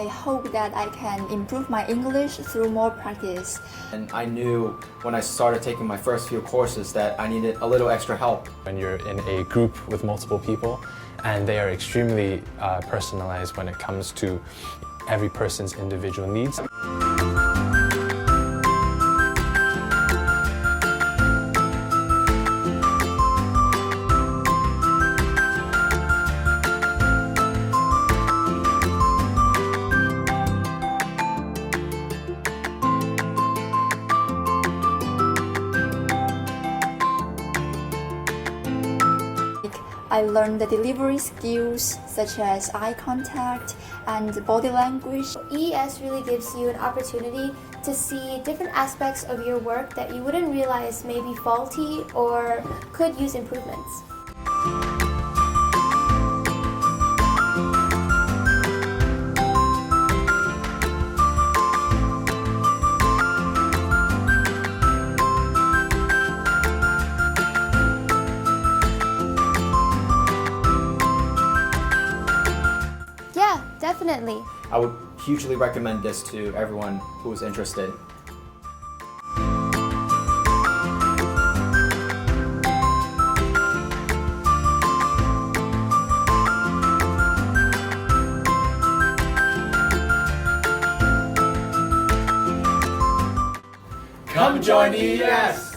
I hope that I can improve my English through more practice. And I knew when I started taking my first few courses that I needed a little extra help. When you're in a group with multiple people and they are extremely personalized when it comes to every person's individual needs. I learned the delivery skills such as eye contact and body language. EES really gives you an opportunity to see different aspects of your work that you wouldn't realize may be faulty or could use improvements. Yeah, definitely. I would hugely recommend this to everyone who is interested. Come join EES!